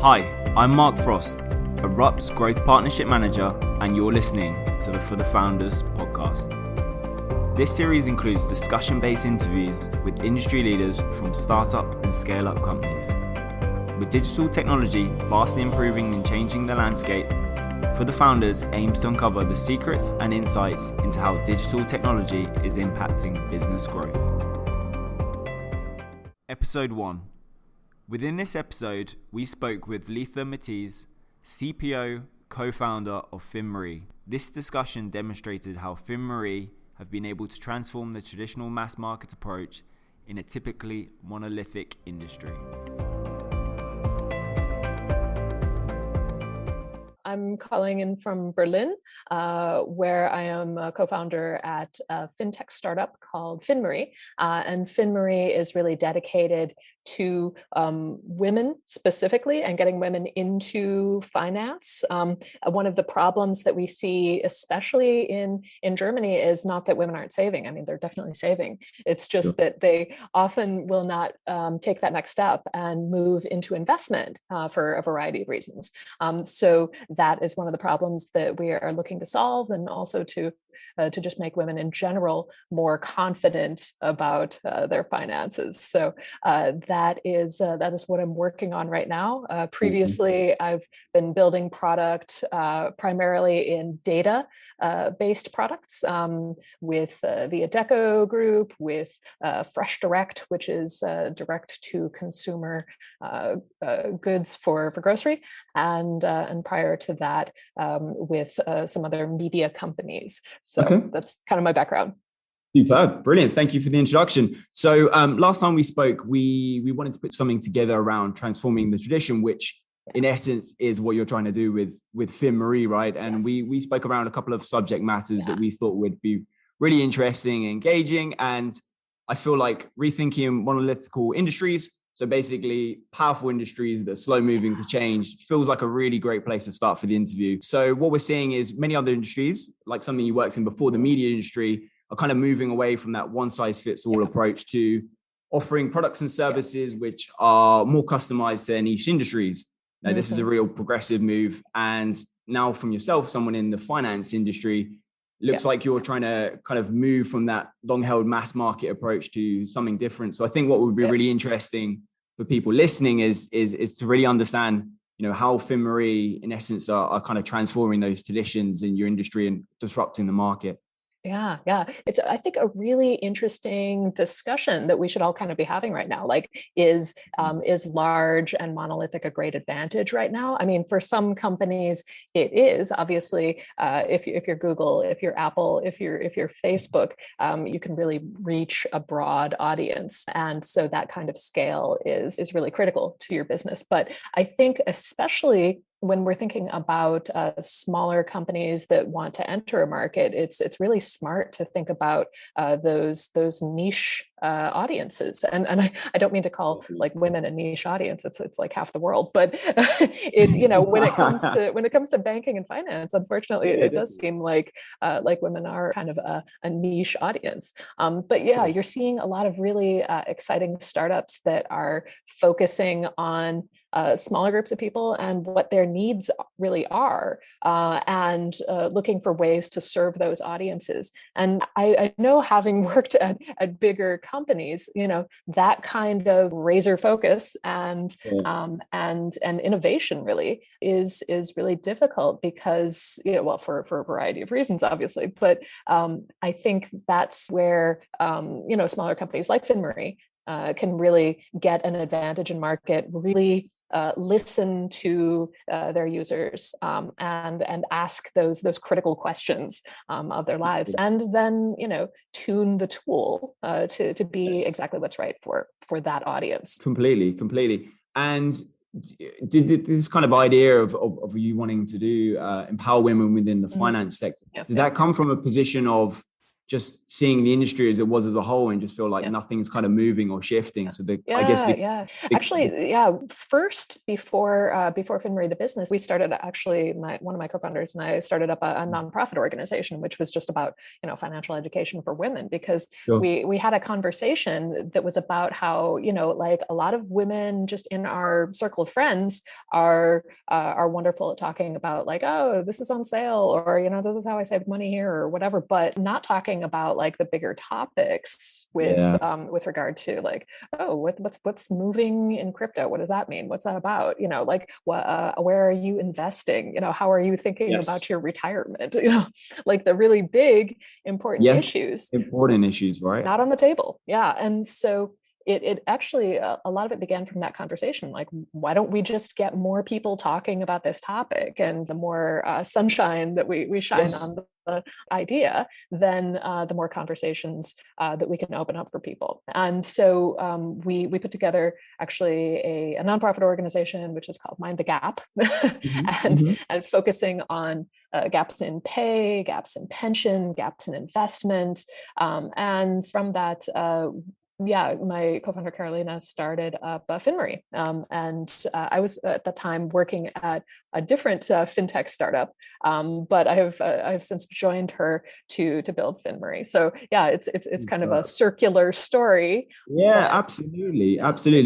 Hi, I'm Mark Frost, ERUPT Growth Partnership Manager, and you're listening to the For the Founders podcast. This series includes discussion-based interviews with industry leaders from startup and scale-up companies. With digital technology vastly improving and changing the landscape, For the Founders aims to uncover the secrets and insights into how digital technology is impacting business growth. Episode 1. Within this episode, we spoke with Leitha Matz, CPO, co-founder of FinMarie. This discussion demonstrated how FinMarie have been able to transform the traditional mass market approach in a typically monolithic industry. I'm calling in from Berlin, where I am a co-founder at a Fintech startup called FinMarie. And FinMarie is really dedicated to women specifically and getting women into finance. One of the problems that we see, especially in Germany, is not that women aren't saving. I mean, they're definitely saving. It's just that they often will not take that next step and move into investment for a variety of reasons. So that is one of the problems that we are looking to solve, and also to just make women in general more confident about their finances. So that is what I'm working on right now. Previously, I've been building product primarily in data based products with the Adecco group, with Fresh Direct, which is direct to consumer goods for grocery, and prior to that with some other media companies. So that's kind of my background. Superb. Brilliant. Thank you for the introduction. So last time we spoke, we wanted to put something together around transforming the tradition, which in essence is what you're trying to do with FinMarie, right? And we spoke around a couple of subject matters that we thought would be really interesting and engaging. And I feel like rethinking monolithical industries, so basically powerful industries that are slow moving to change, feels like a really great place to start for the interview. So what we're seeing is many other industries, like something you worked in before, the media industry, are kind of moving away from that one size fits all approach to offering products and services which are more customized to their niche industries. Now, this is a real progressive move. And now from yourself, someone in the finance industry, looks like you're trying to kind of move from that long-held mass market approach to something different. So I think what would be really interesting for people listening is to really understand, how FinMarie, in essence, are kind of transforming those traditions in your industry and disrupting the market. Yeah. It's, I think, a really interesting discussion that we should all kind of be having right now. Like, is large and monolithic a great advantage right now? I mean, for some companies, it is. Obviously, if you're Google, if you're Apple, if you're Facebook, you can really reach a broad audience, and so that kind of scale is really critical to your business. But I think, especially when we're thinking about smaller companies that want to enter a market, it's really smart to think about those niche audiences. And I don't mean to call like women a niche audience. It's like half the world. But when it comes to banking and finance, unfortunately, it does seem like women are kind of a niche audience. But you're seeing a lot of really exciting startups that are focusing on smaller groups of people and what their needs really are, and looking for ways to serve those audiences. And I know, having worked at bigger companies, that kind of razor focus and innovation really is really difficult because, for a variety of reasons, obviously. But I think that's where smaller companies like FinMarie can really get an advantage in market, really listen to their users and ask those critical questions of their lives, and then tune the tool to be exactly what's right for that audience. Completely. And did this kind of idea of you wanting to do empower women within the finance sector, did that come from a position of just seeing the industry as it was as a whole and just feel like nothing's kind of moving or shifting. So I guess actually, first before FinMarie the business, we started actually one of my co-founders and I started up a nonprofit organization, which was just about financial education for women, because we had a conversation that was about how like a lot of women just in our circle of friends are wonderful at talking about like, oh, this is on sale, or this is how I saved money here, or whatever, but not talking about like the bigger topics with regard to like, oh, what's moving in crypto? What does that mean? What's that about? Like where are you investing? How are you thinking about your retirement? Like the really big important issues. Important issues, right? Not on the table. Yeah. And so it actually, a lot of it began from that conversation. Like, why don't we just get more people talking about this topic? And the more sunshine that we shine on the idea, then the more conversations that we can open up for people. And so we put together actually a nonprofit organization, which is called Mind the Gap, and focusing on gaps in pay, gaps in pension, gaps in investment. And from that, my co-founder Carolina started up FinMarie, and I was at the time working at a different fintech startup, but I have since joined her to build FinMarie. So it's kind of a circular story. Yeah, absolutely.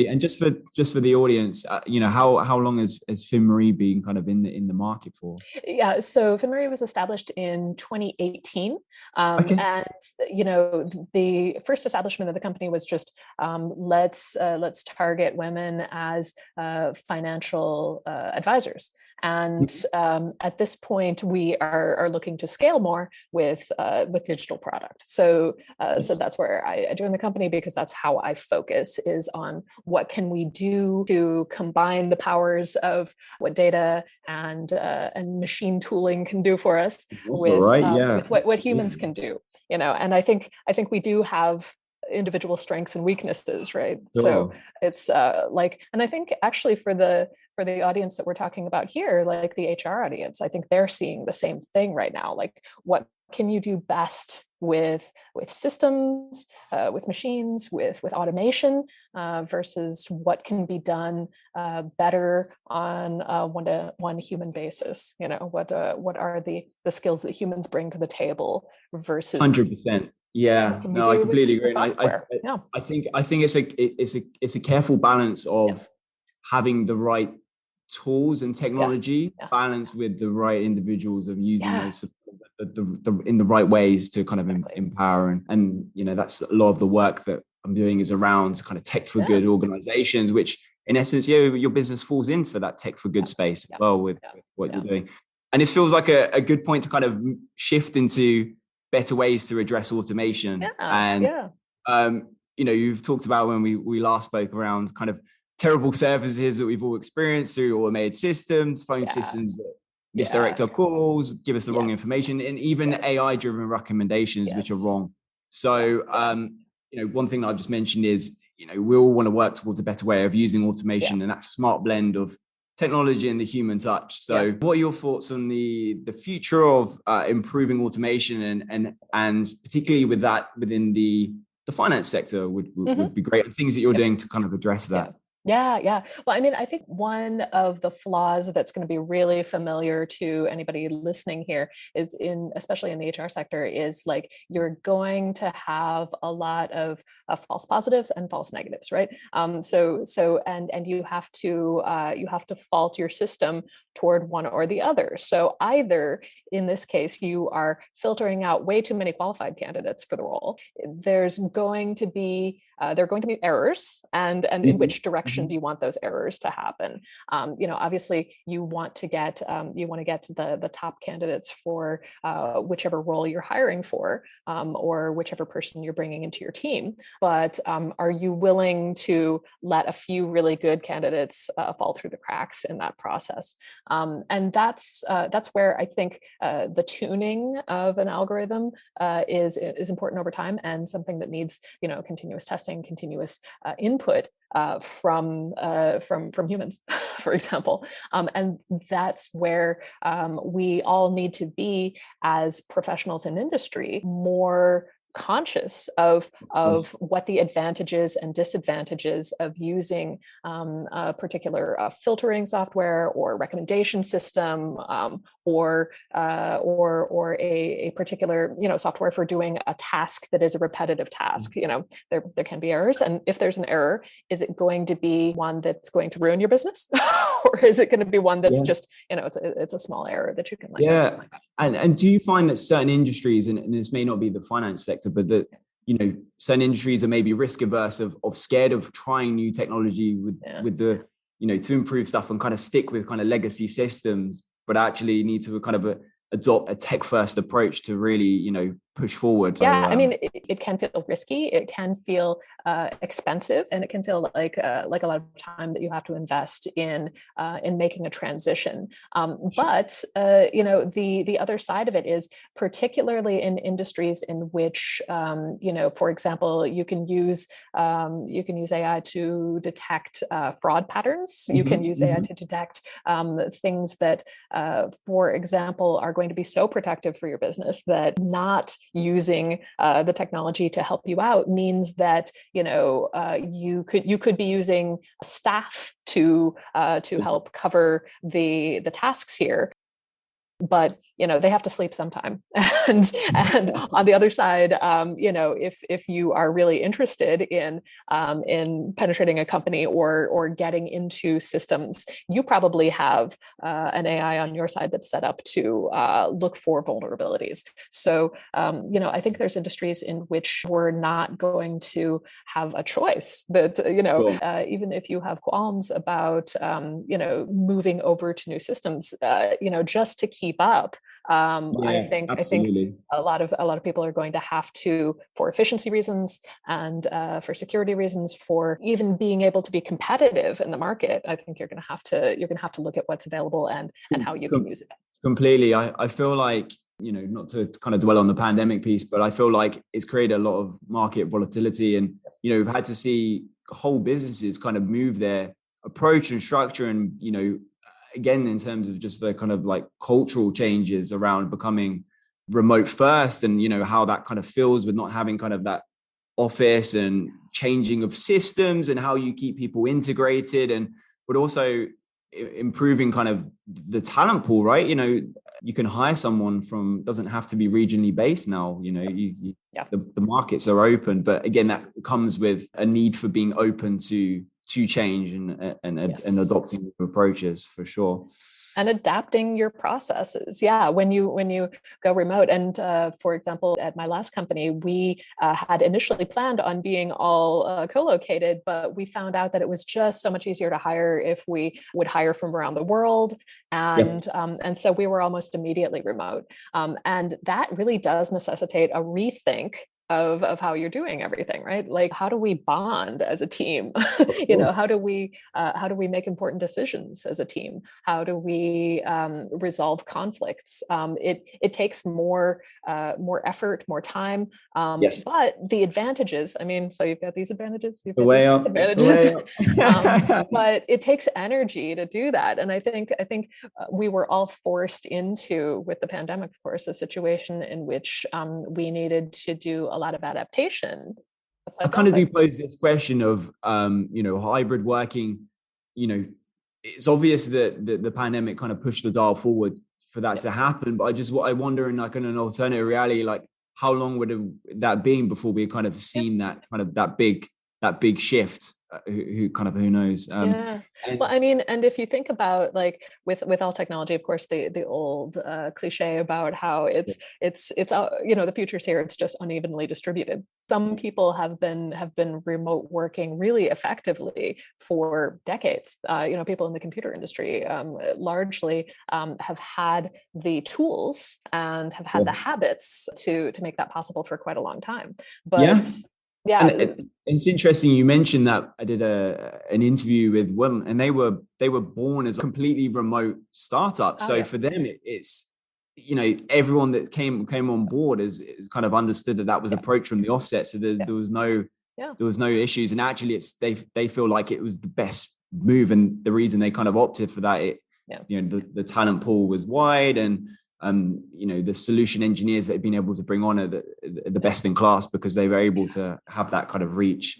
And just for the audience, how long has FinMarie been kind of in the market for? Yeah, so FinMarie was established in 2018, and the first establishment of the company was just let's target women as financial advisors. And at this point, we are looking to scale more with digital product. So that's where I joined the company, because that's how I focus, is on what can we do to combine the powers of what data and machine tooling can do for us with what humans can do. And I think we do have individual strengths and weaknesses, right? So it's and I think actually for the audience that we're talking about here, like the HR audience, I think they're seeing the same thing right now. Like, what can you do best with systems, with machines, with automation, versus what can be done better on a one-to-one human basis? What are the skills that humans bring to the table versus 100%. Yeah, no, I completely agree. I think it's a careful balance of having the right tools and technology balanced with the right individuals of using those for in the right ways to kind of empower and that's a lot of the work that I'm doing is around kind of tech for good organizations, which in essence your business falls into that tech for good space as well with what you're doing. And it feels like a good point to kind of shift into better ways to address automation. You've talked about when we last spoke around kind of terrible services that we've all experienced through automated systems, phone systems that misdirect our calls, give us the wrong information, and even AI-driven recommendations which are wrong. So, one thing that I've just mentioned is, we all want to work towards a better way of using automation and that smart blend of technology and the human touch. So what are your thoughts on the future of improving automation and particularly with that within the finance sector would be great. Things that you're doing to kind of address that. Yeah. Well, I mean, I think one of the flaws that's going to be really familiar to anybody listening here is especially in the HR sector, is like you're going to have a lot of false positives and false negatives, right? So you have to fault your system toward one or the other. So either in this case, you are filtering out way too many qualified candidates for the role. There's going to be there are going to be errors, and in which direction do you want those errors to happen? Obviously, you want to get the top candidates for whichever role you're hiring for, or whichever person you're bringing into your team. But are you willing to let a few really good candidates fall through the cracks in that process? And that's where I think the tuning of an algorithm is important over time, and something that needs continuous testing, continuous input from humans, for example. And that's where we all need to be as professionals in industry more conscious of what the advantages and disadvantages of using a particular filtering software or recommendation system, or a particular software for doing a task that is a repetitive task. There can be errors, and if there's an error, is it going to be one that's going to ruin your business, or is it going to be one that's just it's a small error that you can And do you find that certain industries, and this may not be the finance sector, but that certain industries are maybe risk averse of scared of trying new technology with the to improve stuff and kind of stick with kind of legacy systems, but actually need to kind of adopt a tech first approach to really push forward? I mean, it can feel risky, it can feel expensive, and it can feel like a lot of time that you have to invest in making a transition. But the other side of it is, particularly in industries in which for example, you can use AI to detect fraud patterns. You can use AI to detect things that, for example, are going to be so protective for your business that not using the technology to help you out means that you could be using staff to help cover the tasks here. But they have to sleep sometime, and on the other side, if you are really interested in penetrating a company or getting into systems, you probably have an AI on your side that's set up to look for vulnerabilities. So I think there's industries in which we're not going to have a choice. That even if you have qualms about moving over to new systems, just to keep up. I think a lot of people are going to have to, for efficiency reasons and for security reasons, for even being able to be competitive in the market, I think you're going to have to look at what's available and how you can use it best. Completely. I feel like, not to kind of dwell on the pandemic piece, but I feel like it's created a lot of market volatility, and we've had to see whole businesses kind of move their approach and structure, and again, in terms of just the kind of like cultural changes around becoming remote first, and how that kind of feels with not having kind of that office, and changing of systems and how you keep people integrated, but also improving kind of the talent pool, right? You can hire someone doesn't have to be regionally based now. The markets are open, but again, that comes with a need for being open to change and adopting new approaches, for sure. And adapting your processes. When you go remote. And for example, at my last company, we had initially planned on being all co-located, but we found out that it was just so much easier to hire if we would hire from around the world. And so we were almost immediately remote. And that really does necessitate a rethink of how you're doing everything, right? Like, how do we bond as a team? How do we make important decisions as a team? How do we resolve conflicts? It takes more effort, more time. But the advantages, so you've got these advantages, you've got these disadvantages, but it takes energy to do that. And I think we were all forced into, with the pandemic, of course, a situation in which we needed to do a lot of adaptation. I kind of do pose this question of, hybrid working. It's obvious that the pandemic kind of pushed the dial forward for that to happen. But I wonder, in like in an alternative reality, like how long would that been before we kind of seen that kind of that big shift? Who knows? Well, and if you think about, like, with all technology, of course, the old cliche about how it's the future's here, it's just unevenly distributed. Some people have been remote working really effectively for decades. People in the computer industry largely have had the tools and have had the habits to make that possible for quite a long time. But and it's interesting you mentioned that. I did an interview with one, and they were born as a completely remote startup. For them, it's everyone that came on board is kind of understood that was approach from the offset. So there was no issues, and actually they feel like it was the best move, and the reason they kind of opted for that, the talent pool was wide, and the solution engineers that have been able to bring on are the best in class because they were able to have that kind of reach.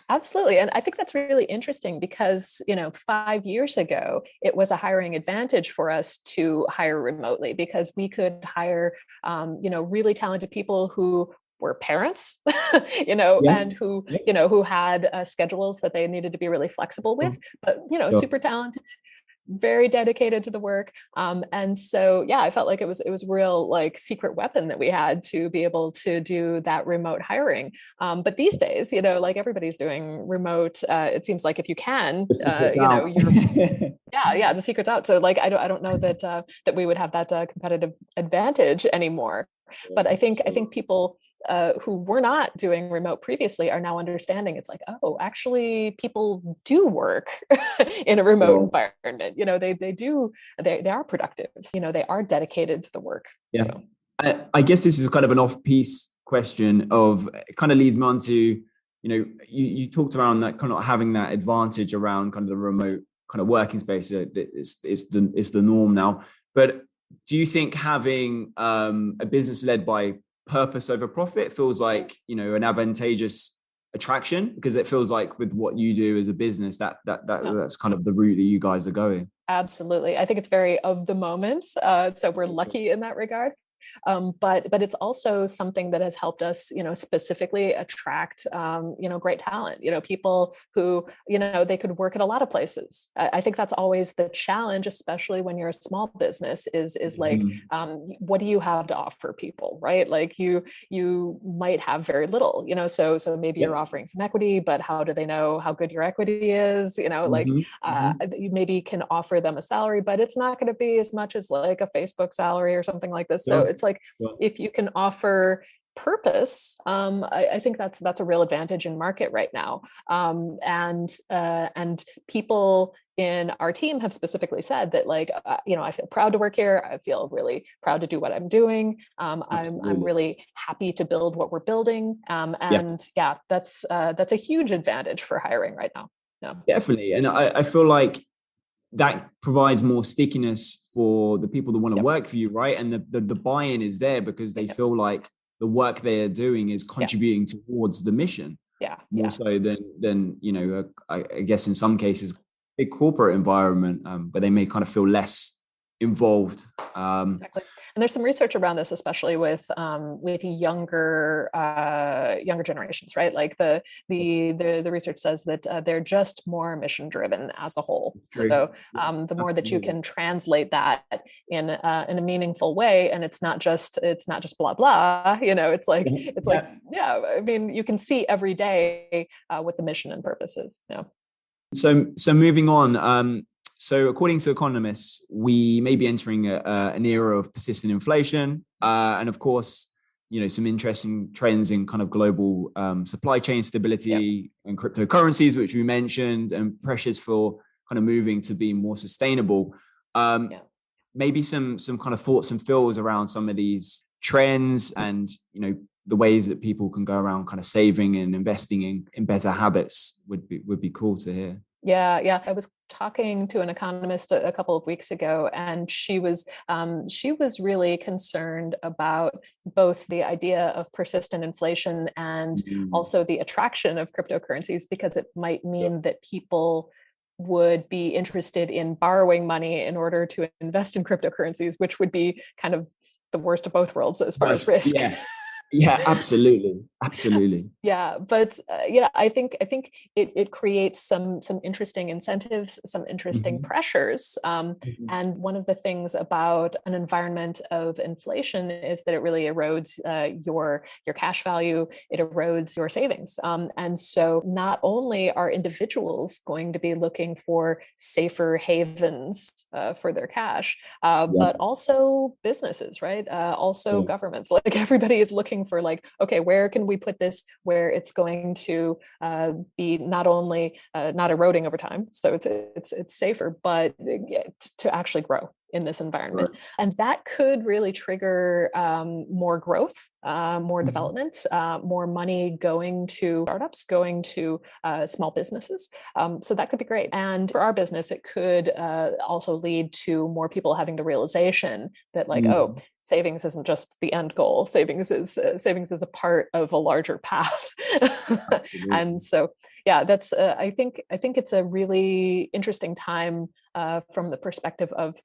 Absolutely. And I think that's really interesting because, 5 years ago, it was a hiring advantage for us to hire remotely because we could hire, really talented people who were parents, and who had schedules that they needed to be really flexible with, but, super talented, very dedicated to the work. And so, I felt like it was real like secret weapon that we had to be able to do that remote hiring. But these days, like everybody's doing remote, it seems like if you can, the secret's out. So like, I don't know that, that we would have that competitive advantage anymore. But I think people who were not doing remote previously are now understanding it's like, oh, actually people do work in a remote environment. They are productive, they are dedicated to the work. Yeah. So. I guess this is kind of an off-piece question of, it kind of leads me on to, you talked around that kind of having that advantage around kind of the remote kind of working space. It's the norm now. But do you think having a business led by purpose over profit feels like, an advantageous attraction? Because it feels like with what you do as a business, that's kind of the route that you guys are going. Absolutely. I think it's very of the moment. So we're lucky in that regard. But it's also something that has helped us, specifically attract, great talent, people who, they could work at a lot of places. I think that's always the challenge, especially when you're a small business is like, what do you have to offer people, right? Like you might have very little, so maybe you're offering some equity, but how do they know how good your equity is? You maybe can offer them a salary, but it's not going to be as much as like a Facebook salary or something like this. So it's like, if you can offer purpose, I think that's a real advantage in market right now. And people in our team have specifically said that, like, I feel proud to work here. I feel really proud to do what I'm doing. I'm really happy to build what we're building. That's a huge advantage for hiring right now. Yeah. Definitely. And I feel like that provides more stickiness for the people that want to work for you, right? And the buy-in is there because they feel like the work they're doing is contributing towards the mission. More so than I guess in some cases, big corporate environment, but they may kind of feel less involved. Exactly. And there's some research around this, especially with younger generations, right? Like the research says that they're just more mission driven as a whole. So the more that you can translate that in a meaningful way, and it's not just blah blah, it's like I mean, you can see every day what the mission and purpose is. So moving on. So according to economists, we may be entering an era of persistent inflation. And of course, some interesting trends in kind of global supply chain stability and cryptocurrencies, which we mentioned, and pressures for kind of moving to be more sustainable. Maybe some kind of thoughts and feels around some of these trends and, the ways that people can go around kind of saving and investing in better habits would be cool to hear. Yeah. I was talking to an economist a couple of weeks ago, and she was really concerned about both the idea of persistent inflation and also the attraction of cryptocurrencies, because it might mean that people would be interested in borrowing money in order to invest in cryptocurrencies, which would be kind of the worst of both worlds as far as risk. Yeah, absolutely. Yeah, but I think it creates some interesting incentives, some interesting pressures. And one of the things about an environment of inflation is that it really erodes your cash value. It erodes your savings. And so not only are individuals going to be looking for safer havens for their cash, but also businesses, right? Also governments. Like everybody is looking for, like, okay, where can we put this where it's going to be not only not eroding over time, so it's safer, but to actually grow in this environment. Right. And that could really trigger more growth, more development, more money going to startups, going to small businesses. So that could be great. And for our business, it could also lead to more people having the realization that like, oh, savings isn't just the end goal. Savings is a part of a larger path. And so, yeah, that's I think it's a really interesting time from the perspective of,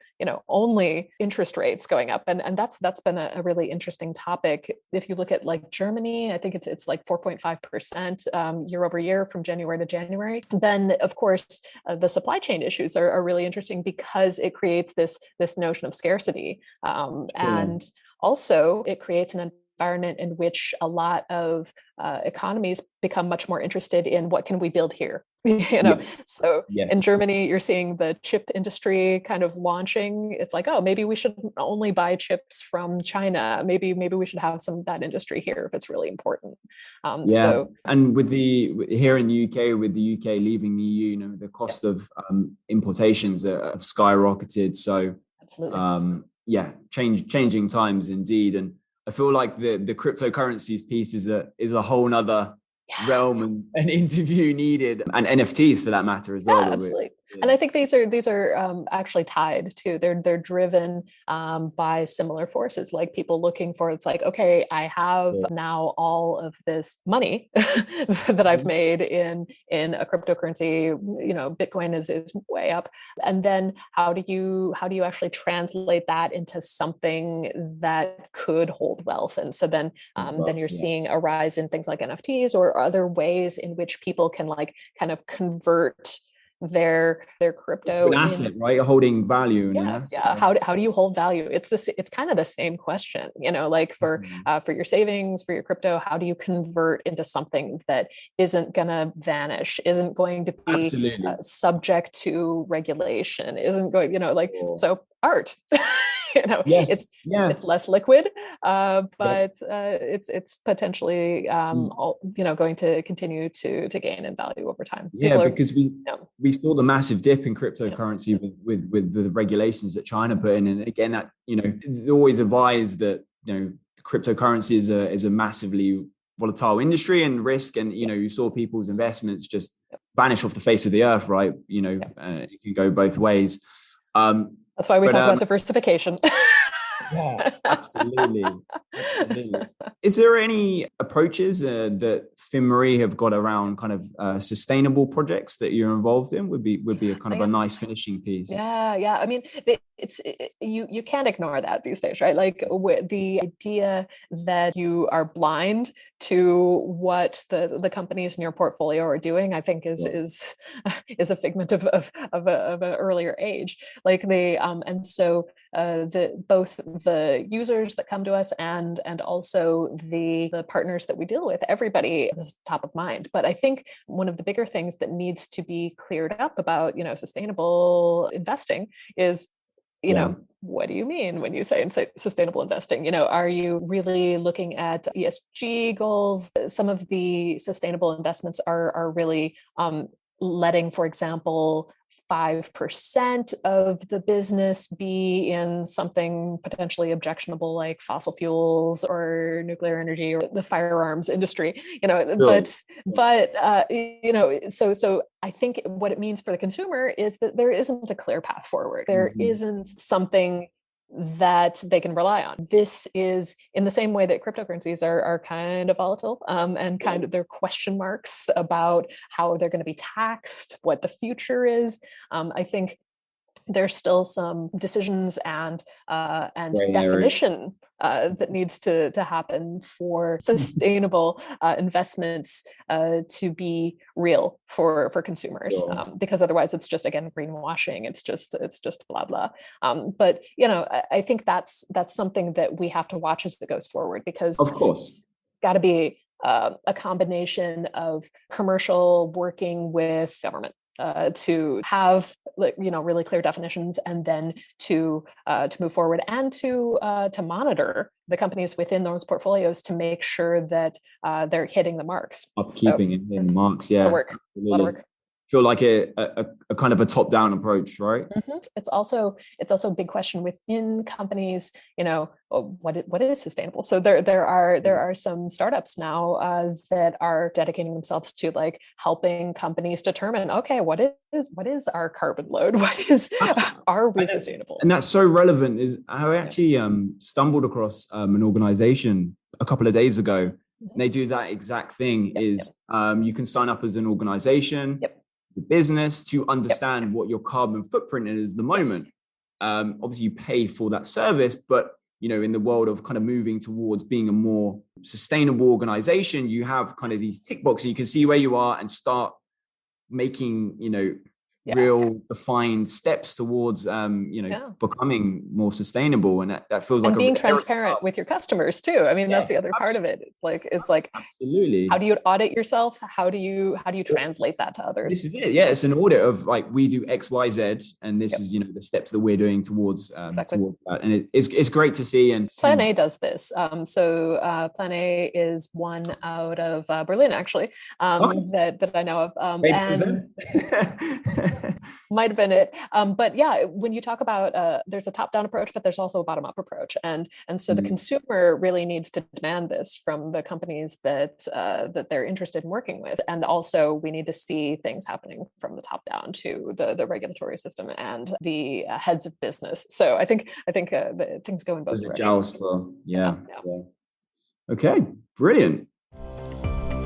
only interest rates going up, and that's been a really interesting topic. If you look at like Germany, I think it's like 4.5% year over year from January to January. Then, of course, the supply chain issues are really interesting because it creates this notion of scarcity, and also it creates an environment in which a lot of economies become much more interested in what can we build here. So in Germany, you're seeing the chip industry kind of launching. It's like, oh, maybe we should only buy chips from China. Maybe we should have some of that industry here if it's really important. So, and with here in the UK, with the UK leaving the EU, the cost of importations have skyrocketed. So absolutely. Changing times indeed. And I feel like the cryptocurrencies piece is a whole nother realm and interview needed, and NFTs for that matter as well. Absolutely. And I think these are actually tied too. They're driven by similar forces, like people looking for, it's like, okay, I have now all of this money that I've made in a cryptocurrency. Bitcoin is way up, and then how do you actually translate that into something that could hold wealth? And so then you're seeing a rise in things like NFTs or other ways in which people can like kind of convert their crypto an asset, right? Holding value. How do you hold value? It's kind of the same question, like for your savings, for your crypto, how do you convert into something that isn't gonna vanish, isn't going to be subject to regulation, isn't going, so art. It's less liquid, but it's potentially going to continue to gain in value over time. Because we saw the massive dip in cryptocurrency with the regulations that China put in, and again that they always advise that cryptocurrency is a massively volatile industry and risk, and you saw people's investments just vanish off the face of the earth, right? It can go both ways. That's why we talk about diversification. Yeah, absolutely. Is there any approaches that FinMarie have got around kind of sustainable projects that you're involved in? Would be a kind of a nice finishing piece. I mean, you can't ignore that these days, right? Like the idea that you are blind to what the companies in your portfolio are doing, I think is a figment of an earlier age. Like and so both the users that come to us and also the partners that we deal with, everybody is top of mind. But I think one of the bigger things that needs to be cleared up about sustainable investing is what do you mean when you say sustainable investing? Are you really looking at ESG goals? Some of the sustainable investments are really letting, for example, 5% of the business be in something potentially objectionable like fossil fuels or nuclear energy or the firearms industry, but so I think what it means for the consumer is that there isn't a clear path forward. There isn't something that they can rely on. This is in the same way that cryptocurrencies are kind of volatile and kind of, they're question marks about how they're going to be taxed, what the future is. I think there's still some decisions and definition that needs to happen for sustainable investments to be real for consumers, because otherwise it's just, again, greenwashing. It's just blah blah. But I think that's something that we have to watch as it goes forward, because of course got to be a combination of commercial working with government. To have really clear definitions, and then to move forward and to monitor the companies within those portfolios to make sure that they're hitting the marks. Keeping it in marks, a lot of work. feel like a kind of a top-down approach, right? Mm-hmm. It's also a big question within companies. What is sustainable? So there are some startups now that are dedicating themselves to like helping companies determine, okay, what is our carbon load? Are we sustainable? And that's so relevant. Is I actually stumbled across an organization a couple of days ago. And they do that exact thing. You can sign up as an organization. Business to understand what your carbon footprint is at the moment. Obviously you pay for that service, but in the world of kind of moving towards being a more sustainable organization, you have kind of these tick boxes. You can see where you are and start making real defined steps towards becoming more sustainable, and that feels like being transparent with your customers too. I mean, that's the other part of it. It's like absolutely, how do you audit yourself? How do you translate that to others? This is it. Yeah, it's an audit of like, we do X, Y, Z, and this is the steps that we're doing towards towards that, and it's great to see. And Plan A does this. So Plan A is one out of Berlin, actually, that I know of. Might have been it. But yeah, when you talk about there's a top-down approach, but there's also a bottom-up approach. And so the consumer really needs to demand this from the companies that they're interested in working with. And also we need to see things happening from the top down to the regulatory system and the heads of business. So I think the things go in both directions. Yeah. Okay, brilliant.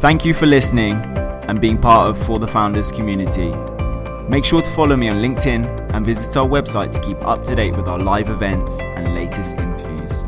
Thank you for listening and being part of For the Founders community. Make sure to follow me on LinkedIn and visit our website to keep up to date with our live events and latest interviews.